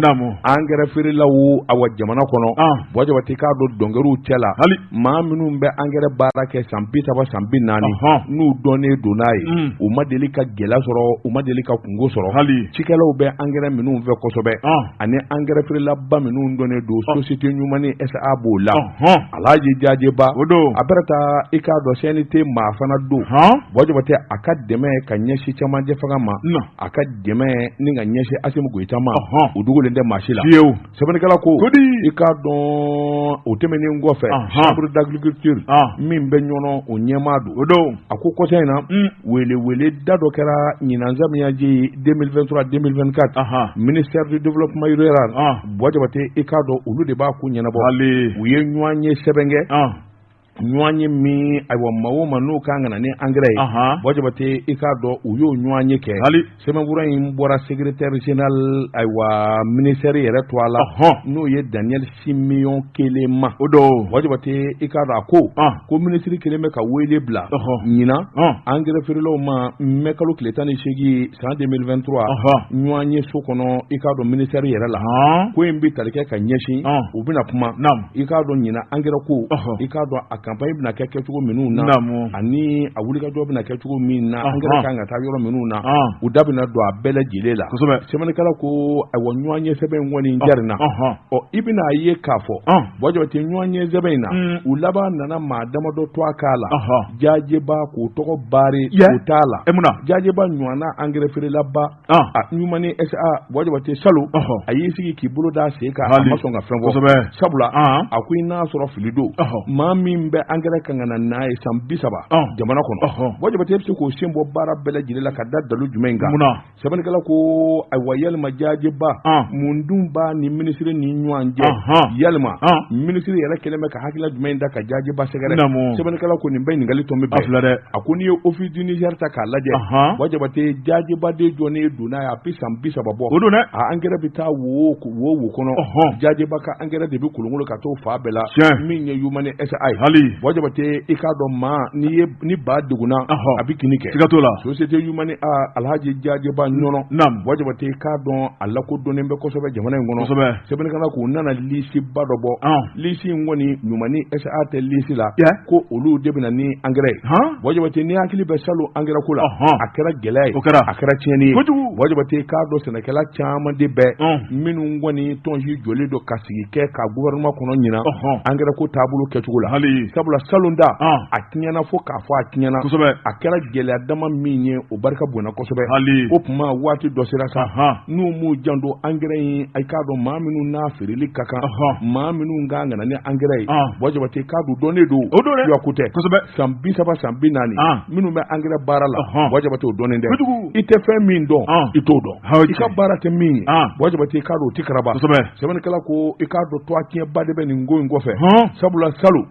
engrais feerelaw awa jamana kɔnɔ wajibate k'a dɔn dɔnkɛriw cɛ la maa minnu bɛ engrais baara kɛ san 30 san 40 n'u dɔnnen don n'a ye u ma deli ka gɛlɛya sɔrɔ u ma deli ka kungo sɔrɔ cikɛlaw bɛ engrais minnu fɛ kosɛbɛ ani engrais feerelaba minnu dɔnnen don société ɲuman ni SA b'o la Alhaji Jajeba a bɛra taa i k'a dɔn CNT maa fana don wajibate a ka dɛmɛ ka ɲɛsin cɛmancɛ fanga ma a ka dɛmɛ ni ka ɲɛsin Asimu Goyita ma o dogolen tɛ maa si la sɛbɛnnikɛla ko i k'a dɔn o tɛmɛnen kɔfɛ chambre d'agriculture min bɛ ɲɔnɔ o ɲɛmaa don a ko kɔsɛ in na wele da dɔ kɛra ɲinan samiyaji 2023-2024 ministère du développement rural wajibate i k'a dɔn olu de b'a ko ɲɛnabɔ u ye ɲɔgɔn ye sɛbɛn kɛ ɲɔgɔn ye min ayiwa maa o maa n'o kan ka na ni engrais ye wajibate i k'a dɔn u y'o ɲɔgɔn ye kɛ sɛbɛnfura in bɔra secrétaire général ayiwa ministère yɛrɛ to a la n'o ye Daniel Simeon kelen ma wajibate i k'a dɔn a ko ministre kelen bɛ ka wele bila ɲinan engrais feerelaw ma mai kalo tile 18 san 2023 ɲɔgɔn ye so kɔnɔ i k'a dɔn ministère yɛrɛ la ko in bɛ tali kɛ ka ɲɛsin u bɛna kuma i k'a dɔn ɲinan engrais ko i k'a dɔn a
campagne bɛna kɛ kɛcogo minnu na ani a wulikajɔ bɛna kɛcogo min na angɛrɛ kan ka taa yɔrɔ minnu na u da bɛna don a bɛɛ lajɛlen la sɛbɛnnikɛla ko ayiwa ɲɔgɔn ye sɛbɛn in kɔni jari na i bɛna a ye k'a fɔ Bɔjɔbate ɲɔgɔn ye sɛbɛn in na u laban nana maa damadɔ to a k'a la Jajeba k'o tɔgɔ baari o t'a la Jajeba ɲɔgɔnna angɛrɛ feerelaba ɲumani SA Bɔjɔbate Salo a y'i sigi k'i bolo da sen kan a ma sɔn ka fɛn fɔ sabula a ko i n'a sɔrɔ fili don maa min bɛ angɛrɛ kan ka na n'a ye san 30 jamana kɔnɔ Bɔjɔbate bɛ se k'o sen bɔ baara bɛɛ lajɛlen la ka da dalu jumɛn kan sɛbɛnnikɛla ko ayiwa yalima Jajeba mun dun b'a ni minisiri ni ɲɔgɔn cɛ yalima minisiri yɛrɛ kɛlen bɛ ka hakilila jumɛn da ka Jajeba sɛgɛrɛ sɛbɛnnikɛla ko nin bɛɛ ɲininkali tɔn bɛ bɛn a ko n'i ye office du Niger ta k'a lajɛ Bɔjɔbate Jajeba de jɔnnen don n'a ye a bɛ san 30 bɔ a angɛrɛ bɛ taa wo kɔnɔ Jajeba ka angɛrɛ de bɛ kolonkolon ka t'o fa bɛɛ la min ye Humani SA ye Bɔjɔbate i k'a dɔn maa ni ba degunna a bɛ kini kɛ siga t'o la société Humani Alhaji Jajeba Ɲɔnɔ Bɔjɔbate i k'a dɔn a lakodɔnnen bɛ kosɛbɛ jamana in kɔnɔ sɛbɛnnikɛla k'u nana lisi ba dɔ bɔ lisi in kɔni Humani SA tɛ lisi la ko olu de bɛna ni angɛrɛ ye Bɔjɔbate ni hakili bɛ Salo angɛrɛ ko la a kɛra gɛlɛya ye a kɛra tiɲɛni ye Bɔjɔbate i k'a dɔn sɛnɛkɛla caman de bɛ minnu kɔni tɔnsi jɔlen don ka sigi kɛ ka gouvernement kɔnɔ ɲina angɛrɛ ko taabolo kɛcogo la sabula Salon da a tiɲɛna fo k'a fɔ a tiɲɛna a kɛra gɛlɛya dama min ye o barika bonya kosɛbɛ o tuma waati dɔ sera sa n'u m'u janto angɛrɛ in i k'a dɔn maa minnu n'a feereli ka kan maa minnu ka na ni angɛrɛ ye Bɔjɔbate k'a dɔn dɔnnen don yɔku tɛ san 30 san 40 minnu bɛ angɛrɛ baara la Bɔjɔbate o dɔnnen dɛ i tɛ fɛn min dɔn i t'o dɔn i ka baara tɛ min ye Bɔjɔbate k'a dɔn o tɛ karaba sɛbɛnnikɛla ko i k'a dɔn toa tiɲɛba de bɛ nin ko in kɔfɛ sabula Salo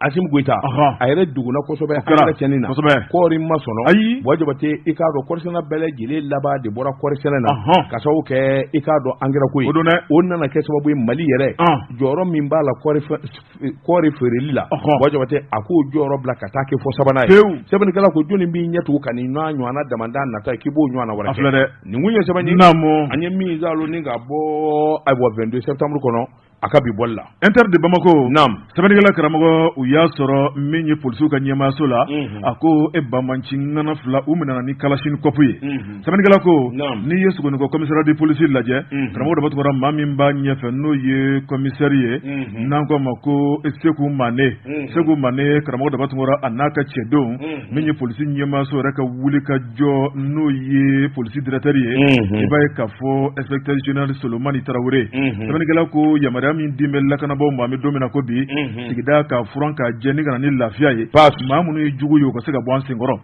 Asimu Goita a yɛrɛ duguna kosɛbɛ a yɛrɛ cɛnni na kɔɔri ma sɔnɔ Bɔjɔbate i k'a dɔn kɔɔrisɛnɛ bɛɛ lajɛlen laban de bɔra kɔɔrisɛnɛ na ka sababu kɛ i k'a dɔn angɛrɛ ko ye o nana kɛ sababu ye Mali yɛrɛ jɔyɔrɔ min b'a la kɔɔri feereli la Bɔjɔbate a k'o jɔyɔrɔ bila ka taa kɛ fɔ sabanan ye sɛbɛnnikɛla ko jɔnni b'i ɲɛ tugu ka nin n'a ɲɔgɔnna damanda nata k'i b'o ɲɔgɔnna wɛrɛ kɛ nin kun ye sɛbɛn ye an ye min zalo ni ka bɔ ayiwa 22 septembre kɔnɔ a ka bi bɔli la Inter de Bamako sɛbɛnnikɛla karamɔgɔ u y'a sɔrɔ min ye polisiw ka ɲɛmaaso la a ko bamanci ŋana fila u minɛna ni Kalachnikov kɔpu ye sɛbɛnnikɛla ko n'i ye Sogonikɔ commissariat de police lajɛ karamɔgɔ dɔ b'a tɔgɔ maa min b'a ɲɛfɛ n'o ye commissaire ye n'an ko a ma ko Seku Mane karamɔgɔ dɔ b'a tɔgɔ a n'a ka cɛdenw min ye polisi ɲɛmaaso yɛrɛ ka wuli ka jɔ n'o ye polisi directeur ye i b'a ye k'a fɔ inspecteur général Solomani Tarawele sɛbɛnnikɛla ko yamaruya min di bɛ lakanabaaw ma an bɛ don min na ko bi sigida ka furan ka jɛ ni ka na ni lafiya ye maa minnu ye jugu ye o ka se ka bɔ an senkɔrɔ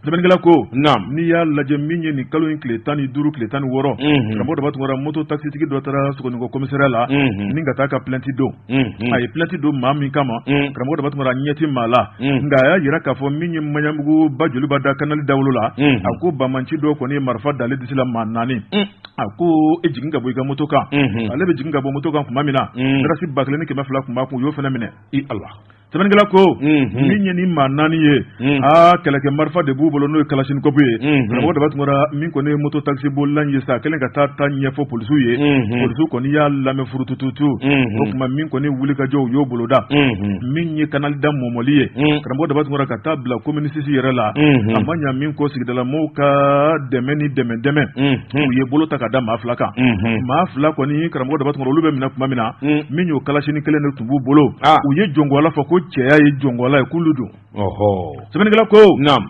sɛbɛnnikɛla ko n'i y'a lajɛ min ye nin kalo in tile 15 tile 16 karamɔgɔ dɔ b'a tɔgɔ moto taxitigi dɔ taara Sogonikɔ commissariat la ni ka taa ka plainte don a ye plainte don maa min kama karamɔgɔ dɔ b'a tɔgɔ ɲɛti maa la nka a y'a yira k'a fɔ min ye Maɲanbugu ba joliba da kanali dawolo la a ko bamanci dɔ kɔni ye marifa dale disi la maa 4 a ko e jigin ka bɔ i ka moto kan ale bɛ jigin ka bɔ moto kan tuma min na darasi 1200 tun b'a kun u y'o fana minɛ i Allah sɛbɛnnikɛla ko min ye ni maa 4 ye kɛlɛkɛ marifa de b'u bolo n'o ye Kalachnikov ye karamɔgɔ dɔ b'a tɔgɔ min kɔni ye moto taxi bolilan ye sa kɛlen ka taa ɲɛfɔ polisiw ye polisiw kɔni y'a lamɛn furutututu o tuma min kɔni wuli ka jɔ u y'o boloda min ye kanali da mɔmɔli ye karamɔgɔ dɔ b'a tɔgɔ ka taa bila communiciste yɛrɛ la a ma ɲa min ko sigidala mɔɔw ka dɛmɛ ni dɛmɛ u ye bolo ta ka da maa 2 kan maa 2 kɔni karamɔgɔ dɔ b'a tɔgɔ olu bɛ minɛ tuma min na min y'o Kalachnikov kelen de tun b'u bolo u ye jɔngɔla fɔ ko cɛya ye jɔngɔla ye k'olu don sɛbɛnnikɛla ko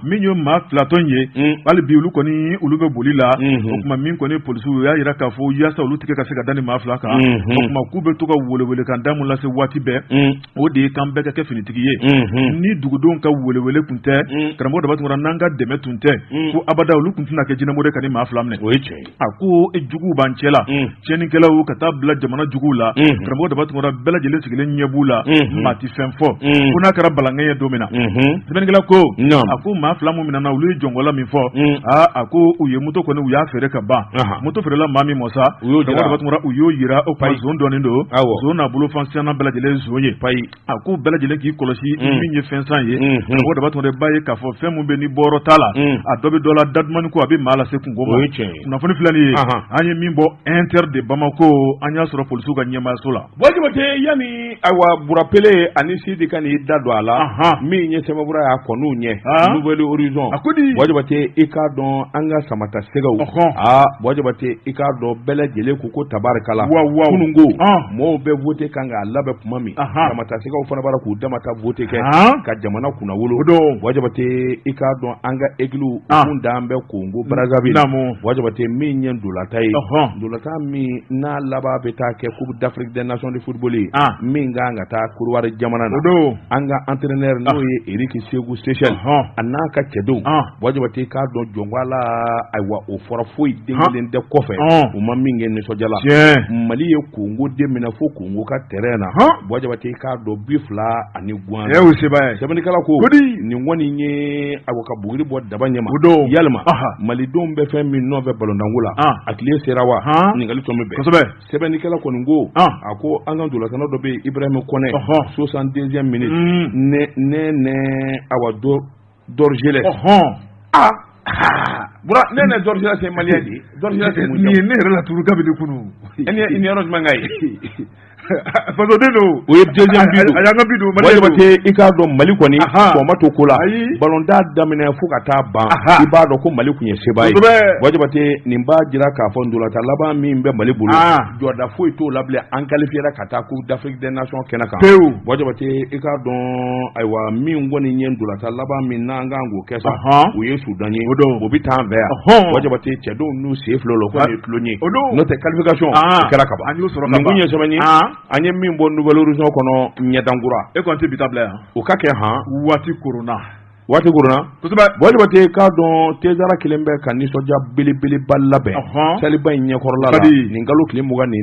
min ye maa 2 tɔn ye hali bi olu kɔni olu bɛ boli la o tuma min kɔni polisiw y'a yira k'a fɔ yaasa olu tigɛ ka se ka da ni maa 2 kan o tuma k'u bɛ to ka welewele kan da mun lase waati bɛɛ o de ye kan bɛɛ ka kɛ finitigi ye ni dugudenw ka welewele kun tɛ karamɔgɔ dɔ b'a tɔgɔ n'an ka dɛmɛ tun tɛ ko abada olu kun tɛna kɛ jinɛmɔgɔ ka ni maa 2 minɛ a ko juguw b'an cɛ la tiɲɛnikɛlaw ka taa bila jamana juguw la karamɔgɔ dɔ b'a tɔgɔ bɛɛ lajɛlen sigilen ɲɛ b'u la maa ti fɛn fɔ ko n'a kɛra balankɛ ye don min na sɛbɛnnikɛla ko a ko maa 2 min minɛna olu ye jɔngɔla min fɔ a ko u ye moto kɔni u y'a feere ka ban moto feerela maa min mɔ sa karamɔgɔ dɔ b'a u y'o yira o kuma zon dɔɔnin don zon n'a bolo fansiyanna bɛɛ lajɛlen zon ye a ko bɛɛ lajɛlen k'i kɔlɔsi min ye fɛn san ye karamɔgɔ dɔ b'a b'a ye k'a fɔ fɛn min bɛ ni bɔyɔrɔ t'a la a dɔ bɛ dɔ la dadumani ko a bɛ maa lase kungo ma kunnafoni filɛ nin ye an ye min bɔ Inter de Bamako an y'a sɔrɔ polisiw ka ɲɛmaayaso la Bɔjɔbate yanni ayiwa Burapele ani Sidi ka n'i da don a la min ye sɛbɛnfura y'a kɔn'u ɲɛ Nouvelle Horizon Wajabate i k'a dɔn an ka samata sɛgɛw Wajabate i k'a dɔn bɛɛ lajɛlen ko tabarikala kunungo mɔɔw bɛ voté kan k'a labɛn kuma min samata sɛgɛw fana b'a la k'u dama ta voté kɛ ka jamana kunna wolo Wajabate i k'a dɔn an ka égliw kun dan bɛ Congo Brazzaville Wajabate min ye ndolata ye ndolata min n'a laban bɛ taa kɛ Coupe d'Afrique des Nations de football min kan ka taa Côte jamana na an ka entraîneur n'o ye Eric Segu Seychelles a n'a ka cɛdenw Wajabate k'a dɔn jɔnwala ayiwa o fɔra foyi den kelen tɛ kɔfɛ u ma min kɛ nisɔndiyala Mali ye Congo den minɛ fo Congo ka terrain na Wajabate k'a dɔn 2 ani guan sɛbɛnnikɛla ko nin kɔni ye awo ka buguri bɔ daba ɲɛma yalima malidenw bɛ fɛn min nɔfɛ ballontanko la a tile sera wa ɲininkali tɔn bɛ bɛn sɛbɛnnikɛla kɔni ko a ko an ka ndolatana dɔ bɛ yen Ibrahima Kɔnɛ 62e minute ne awa Dorgelès bura ne Dorgelès c'est malien di Dorgelès c'est mun ne yɛrɛ la turu kabini kunu ni yɔrɔ jumɛn ka ye faso den do o ye deuxième bido a y'an ka bido Wajabate i k'a dɔn Mali kɔni kɔma to ko la ballontan daminɛ fo ka taa ban i b'a dɔn ko Mali kun ye seba ye Wajabate nin b'a jira k'a fɔ ndolata laban min bɛ Mali bolo jɔda foyi t'o la bilen an qualifiera ka taa Coupe d'Afrique des Nations kɛnɛ kan Wajabate i k'a dɔn ayiwa min kɔni ye ndolata laban min n'an kan k'o kɛ sa o ye Sudan ye o bɛ taa an fɛ yan Wajabate cɛdenw n'u sen filɛ o la ko nin ye tulon ye n'o tɛ qualification o kɛra kaban nin kun ye sɛbɛn ye an ye min bɔ Nouvelle Horizon kɔnɔ ɲɛdankura e kɔni tɛ bi ta bila yan o ka kɛ waati korona kosɛbɛ Wajabate k'a dɔn Tezara kelen bɛ ka nisɔndiya belebeleba labɛn saliba in ɲɛkɔrɔla la nin kalo tile 20